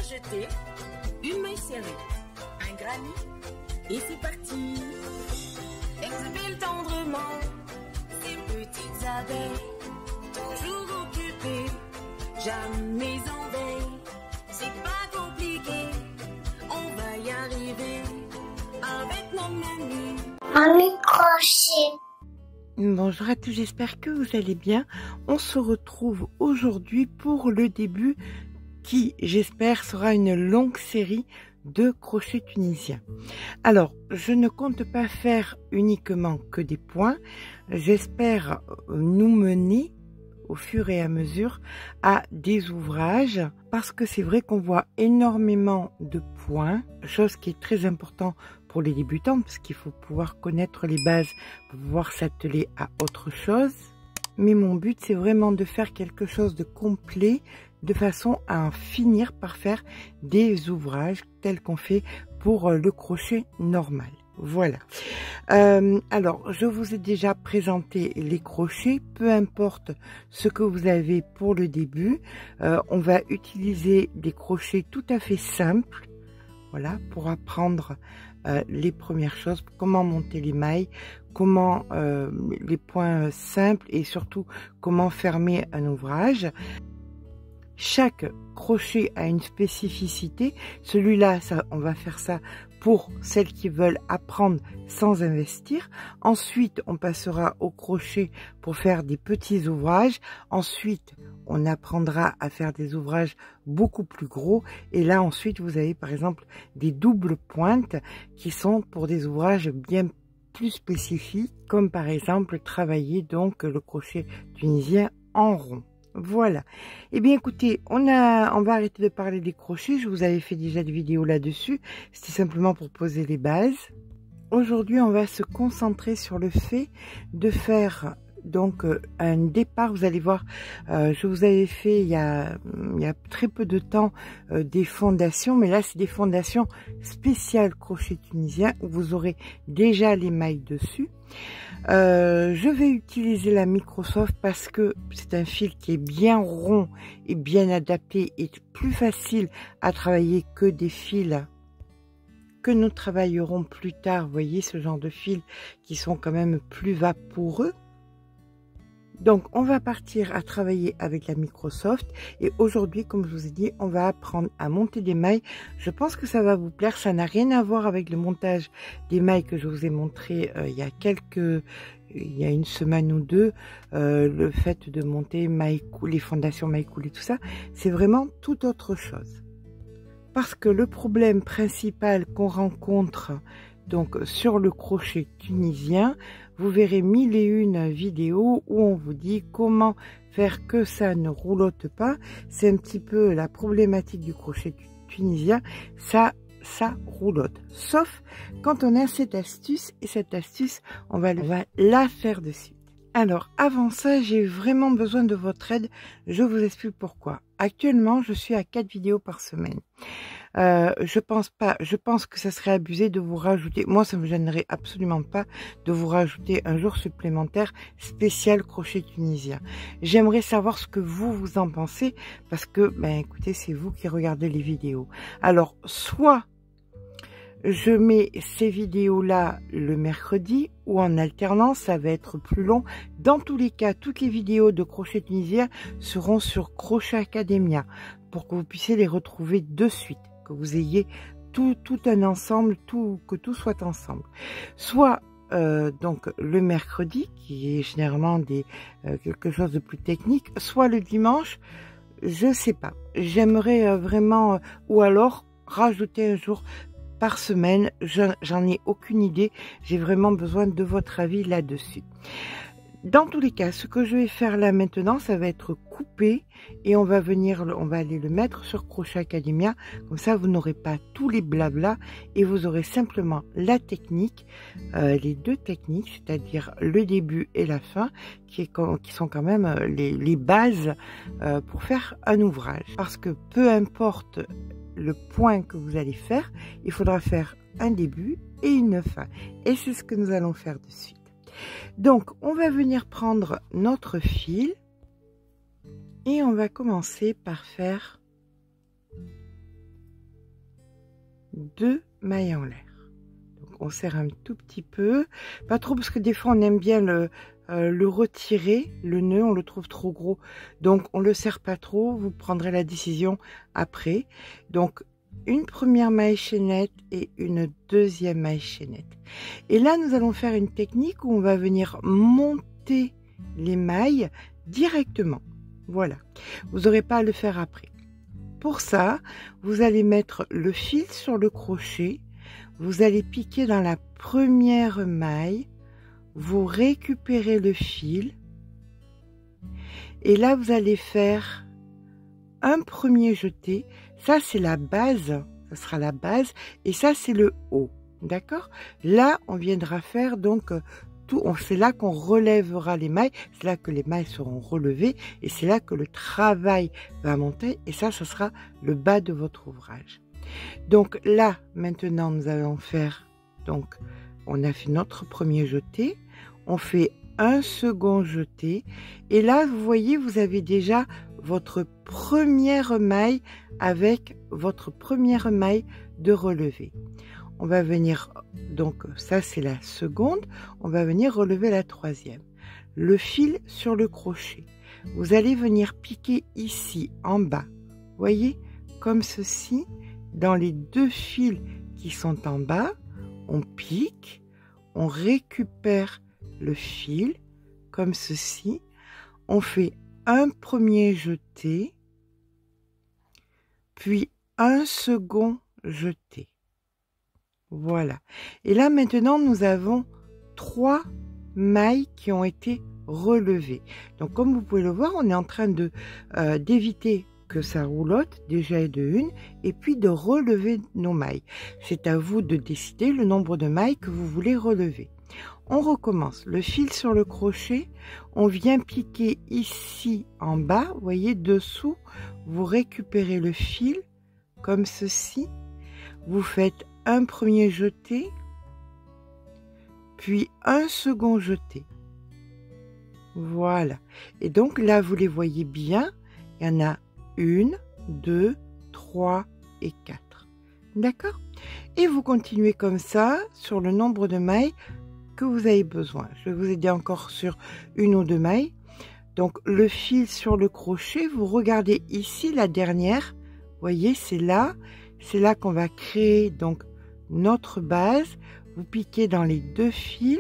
jeter, une maille serrée, un granit, et c'est parti. Exhibile tendrement ces petites abeilles, toujours occupées, jamais en veille. C'est pas compliqué, on va y arriver avec mon menu. Un microchet. Bonjour à tous, j'espère que vous allez bien. On se retrouve aujourd'hui pour le début qui, j'espère, sera une longue série de crochets tunisiens. Alors, je ne compte pas faire uniquement que des points. J'espère nous mener au fur et à mesure à des ouvrages parce que c'est vrai qu'on voit énormément de points, chose qui est très important pour les débutants parce qu'il faut pouvoir connaître les bases pour pouvoir s'atteler à autre chose. Mais mon but, c'est vraiment de faire quelque chose de complet de façon à en finir par faire des ouvrages tels qu'on fait pour le crochet normal. Voilà. Alors, je vous ai déjà présenté les crochets, peu importe ce que vous avez pour le début. On va utiliser des crochets tout à fait simples, voilà, pour apprendre les premières choses, comment monter les mailles, comment les points simples et surtout comment fermer un ouvrage. Chaque crochet a une spécificité. Celui-là, on va faire ça pour celles qui veulent apprendre sans investir. Ensuite, on passera au crochet pour faire des petits ouvrages. Ensuite, on apprendra à faire des ouvrages beaucoup plus gros. Et là, ensuite, vous avez par exemple des doubles pointes qui sont pour des ouvrages bien plus spécifiques, comme par exemple travailler donc le crochet tunisien en rond. Voilà. Eh bien, écoutez, on va arrêter de parler des crochets. Je vous avais fait déjà des vidéos là-dessus. C'était simplement pour poser les bases. Aujourd'hui, on va se concentrer sur le fait de faire donc un départ. Vous allez voir, je vous avais fait il y a très peu de temps des fondations, mais là, c'est des fondations spéciales crochet tunisien où vous aurez déjà les mailles dessus. Je vais utiliser la Microsoft parce que c'est un fil qui est bien rond et bien adapté et plus facile à travailler que des fils que nous travaillerons plus tard. Vous voyez ce genre de fils qui sont quand même plus vaporeux. Donc, on va partir à travailler avec la Microsoft et aujourd'hui, comme je vous ai dit, on va apprendre à monter des mailles. Je pense que ça va vous plaire. Ça n'a rien à voir avec le montage des mailles que je vous ai montré il y a une semaine ou deux. Le fait de monter les fondations mailles coulées, tout ça, c'est vraiment tout autre chose. Parce que le problème principal qu'on rencontre donc sur le crochet tunisien, vous verrez 1001 vidéos où on vous dit comment faire que ça ne roulotte pas. C'est un petit peu la problématique du crochet tunisien. Ça roulotte. Sauf quand on a cette astuce. Et cette astuce, on va la faire de suite. Alors, avant ça, j'ai vraiment besoin de votre aide. Je vous explique pourquoi. Actuellement, je suis à 4 vidéos par semaine. Je pense que ça serait abusé de vous rajouter, moi ça me gênerait absolument pas de vous rajouter un jour supplémentaire spécial crochet tunisien. J'aimerais savoir ce que vous en pensez parce que, ben écoutez, c'est vous qui regardez les vidéos. Alors, soit je mets ces vidéos-là le mercredi ou en alternance, ça va être plus long. Dans tous les cas, toutes les vidéos de crochet tunisien seront sur Crochet Academia pour que vous puissiez les retrouver de suite. Que vous ayez tout un ensemble, que tout soit ensemble. Soit donc le mercredi, qui est généralement quelque chose de plus technique, soit le dimanche, je sais pas. J'aimerais vraiment, ou alors rajouter un jour par semaine, j'en ai aucune idée. J'ai vraiment besoin de votre avis là-dessus. Dans tous les cas, ce que je vais faire là maintenant, ça va être coupé et on va aller le mettre sur Crochet Academia. Comme ça, vous n'aurez pas tous les blabla et vous aurez simplement la technique, les deux techniques, c'est-à-dire le début et la fin, qui sont quand même les bases pour faire un ouvrage. Parce que peu importe le point que vous allez faire, il faudra faire un début et une fin. Et c'est ce que nous allons faire de suite. Donc, on va venir prendre notre fil et on va commencer par faire 2 mailles en l'air. Donc on serre un tout petit peu, pas trop parce que des fois on aime bien le retirer, le nœud, on le trouve trop gros, donc on le serre pas trop, vous prendrez la décision après. Donc une première maille chaînette et une deuxième maille chaînette. Et là nous allons faire une technique où on va venir monter les mailles directement. Voilà, vous n'aurez pas à le faire après. Pour ça, vous allez mettre le fil sur le crochet, vous allez piquer dans la première maille, vous récupérez le fil et là vous allez faire un premier jeté. Ça c'est la base, ça sera la base et ça c'est le haut, d'accord? Là on viendra faire donc tout, c'est là qu'on relèvera les mailles, c'est là que les mailles seront relevées et c'est là que le travail va monter et ça ce sera le bas de votre ouvrage. Donc là maintenant nous allons faire, donc on a fait notre premier jeté, on fait un second jeté et là vous voyez vous avez déjà votre première maille avec votre première maille de relevé. On va venir, donc ça c'est la seconde, on va venir relever la troisième. Le fil sur le crochet, vous allez venir piquer ici en bas, voyez, comme ceci, dans les 2 fils qui sont en bas, on pique, on récupère le fil, comme ceci, on fait un premier jeté, puis un second jeté. Voilà. Et là maintenant nous avons 3 mailles qui ont été relevées. Donc comme vous pouvez le voir, on est en train de d'éviter que ça roulotte déjà de une et puis de relever nos mailles. C'est à vous de décider le nombre de mailles que vous voulez relever. On recommence. Le fil sur le crochet, on vient piquer ici en bas, vous voyez dessous, vous récupérez le fil comme ceci, vous faites un premier jeté, puis un second jeté. Voilà. Et donc là, vous les voyez bien, il y en a 1, 2, 3 et 4. D'accord? Et vous continuez comme ça sur le nombre de mailles que vous avez besoin. Je vais vous aider encore sur 1 ou 2 mailles. Donc le fil sur le crochet, vous regardez ici la dernière, vous voyez c'est là qu'on va créer donc notre base. Vous piquez dans les 2 fils,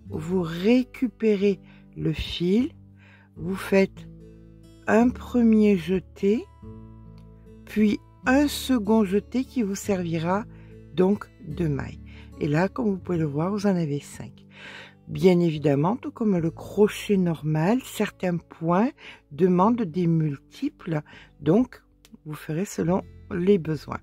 vous récupérez le fil, vous faites un premier jeté, puis un second jeté qui vous servira donc de mailles. Et là, comme vous pouvez le voir, vous en avez 5. Bien évidemment, tout comme le crochet normal, certains points demandent des multiples, donc vous ferez selon les besoins.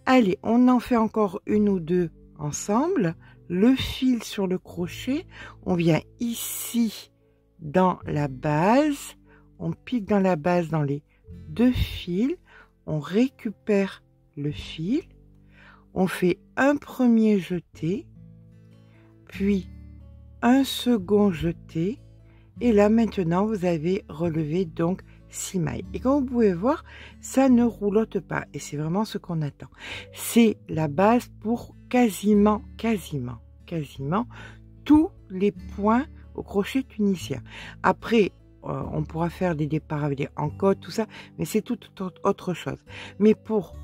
Allez, on en fait encore 1 ou 2 ensemble. Le fil sur le crochet, on vient ici dans la base, on pique dans la base dans les 2 fils, on récupère le fil, on fait un premier jeté, puis un second jeté, et là maintenant vous avez relevé donc 6 mailles. Et comme vous pouvez voir, ça ne roulotte pas, et c'est vraiment ce qu'on attend. C'est la base pour quasiment tous les points au crochet tunisien. Après, on pourra faire des départs avec des encodes, tout ça, mais c'est tout autre chose. Mais pour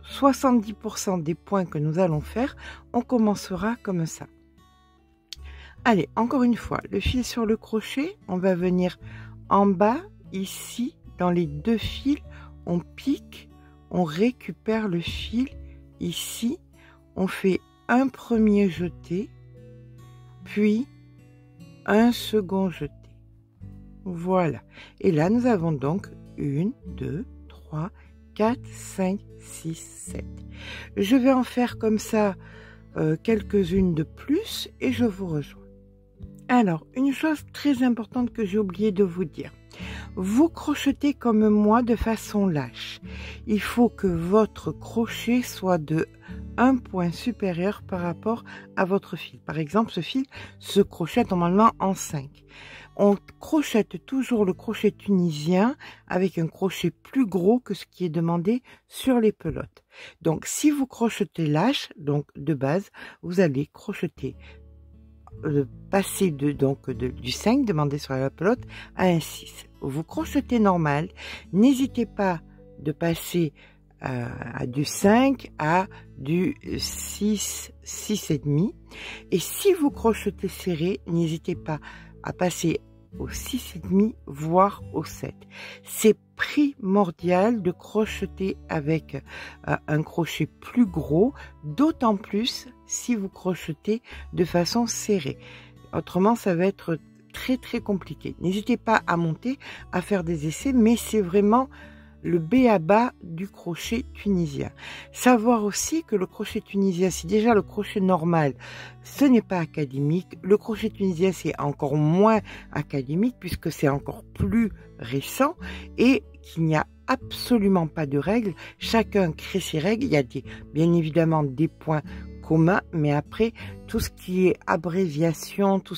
70% des points que nous allons faire, on commencera comme ça. Allez, encore une fois, le fil sur le crochet, on va venir en bas, ici, dans les 2 fils, on pique, on récupère le fil, ici, on fait un premier jeté, puis un second jeté. Voilà. Et là, nous avons donc 1, 2, 3, 4, 5, 6, 7. Je vais en faire comme ça quelques-unes de plus et je vous rejoins. Alors, une chose très importante que j'ai oublié de vous dire. Vous crochetez comme moi de façon lâche. Il faut que votre crochet soit de 1 point supérieur par rapport à votre fil. Par exemple, ce fil se crochette normalement en 5. on crochette toujours le crochet tunisien avec un crochet plus gros que ce qui est demandé sur les pelotes. Donc si vous crochetez lâche, donc de base, vous allez crocheter passer du 5 demandé sur la pelote à un 6. Vous crochetez normal, n'hésitez pas de passer à du 5 à du 6, 6,5. Et si vous crochetez serré, n'hésitez pas à passer au 6,5 voire au 7. C'est primordial de crocheter avec un crochet plus gros, d'autant plus si vous crochetez de façon serrée. Autrement, ça va être très compliqué. N'hésitez pas à monter, à faire des essais, mais c'est vraiment le b.a.-ba du crochet tunisien. Savoir aussi que le crochet tunisien, si déjà le crochet normal, ce n'est pas académique, le crochet tunisien c'est encore moins académique puisque c'est encore plus récent et qu'il n'y a absolument pas de règles. Chacun crée ses règles. Il y a bien évidemment des points commun, mais après tout ce qui est abréviation, tout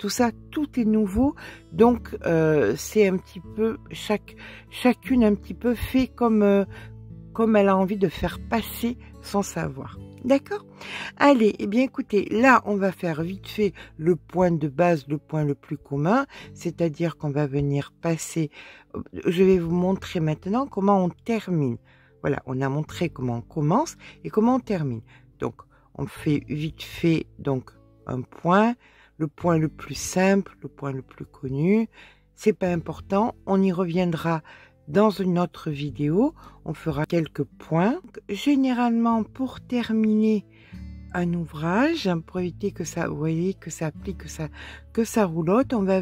ça, tout est nouveau. Donc c'est un petit peu chacune un petit peu fait comme elle a envie de faire passer son savoir. D'accord? Allez, eh bien écoutez, là on va faire vite fait le point de base, le point le plus commun, c'est-à-dire qu'on va venir passer, je vais vous montrer maintenant comment on termine. Voilà, on a montré comment on commence et comment on termine. Donc, on fait vite fait donc un point, le point le plus simple, le point le plus connu. C'est pas important, on y reviendra dans une autre vidéo. On fera quelques points. Généralement, pour terminer un ouvrage, pour éviter que ça, vous voyez, que ça plie, que ça roulotte, on va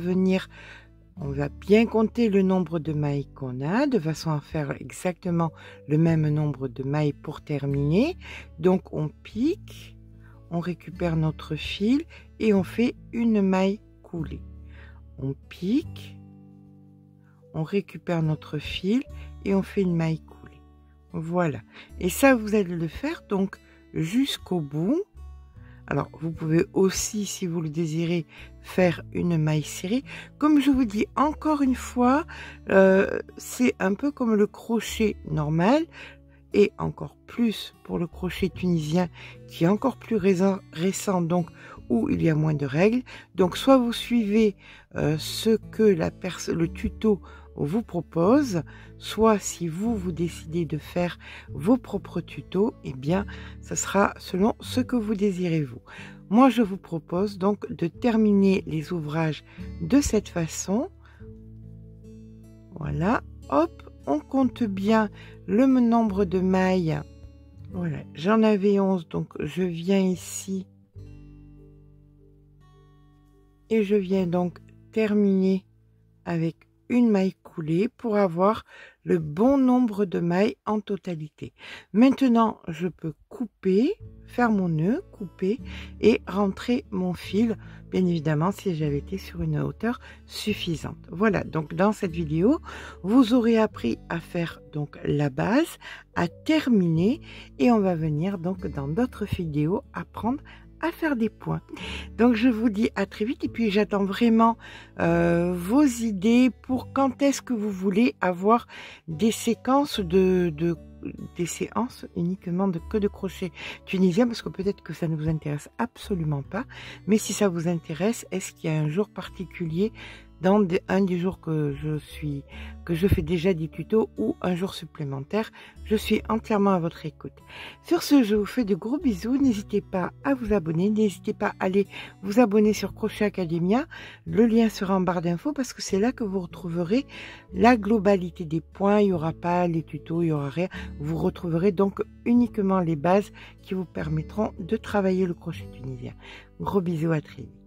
bien compter le nombre de mailles qu'on a, de façon à faire exactement le même nombre de mailles pour terminer. Donc on pique, on récupère notre fil et on fait une maille coulée. On pique, on récupère notre fil et on fait une maille coulée. Voilà. Et ça, vous allez le faire donc jusqu'au bout. Alors, vous pouvez aussi, si vous le désirez, faire une maille serrée. Comme je vous dis, encore une fois, c'est un peu comme le crochet normal et encore plus pour le crochet tunisien qui est encore plus récent, donc où il y a moins de règles. Donc, soit vous suivez ce que le tuto vous propose, soit si vous décidez de faire vos propres tutos, eh bien, ça sera selon ce que vous désirez vous. Moi, je vous propose donc de terminer les ouvrages de cette façon. Voilà, hop, on compte bien le nombre de mailles. Voilà, j'en avais 11, donc je viens ici et je viens donc terminer avec une maille coulée pour avoir le bon nombre de mailles en totalité. Maintenant, je peux couper, faire mon nœud, couper et rentrer mon fil, bien évidemment si j'avais été sur une hauteur suffisante. Voilà, donc dans cette vidéo, vous aurez appris à faire donc la base, à terminer et on va venir donc dans d'autres vidéos apprendre à faire des points. Donc je vous dis à très vite et puis j'attends vraiment vos idées pour quand est-ce que vous voulez avoir des séquences des séances uniquement que de crochet tunisien, parce que peut-être que ça ne vous intéresse absolument pas, mais si ça vous intéresse, est-ce qu'il y a un jour particulier dans un des jours que je fais déjà des tutos ou un jour supplémentaire, je suis entièrement à votre écoute. Sur ce, je vous fais de gros bisous. N'hésitez pas à vous abonner. N'hésitez pas à aller vous abonner sur Crochet Academia. Le lien sera en barre d'infos parce que c'est là que vous retrouverez la globalité des points. Il n'y aura pas les tutos, il n'y aura rien. Vous retrouverez donc uniquement les bases qui vous permettront de travailler le crochet tunisien. Gros bisous, à très vite.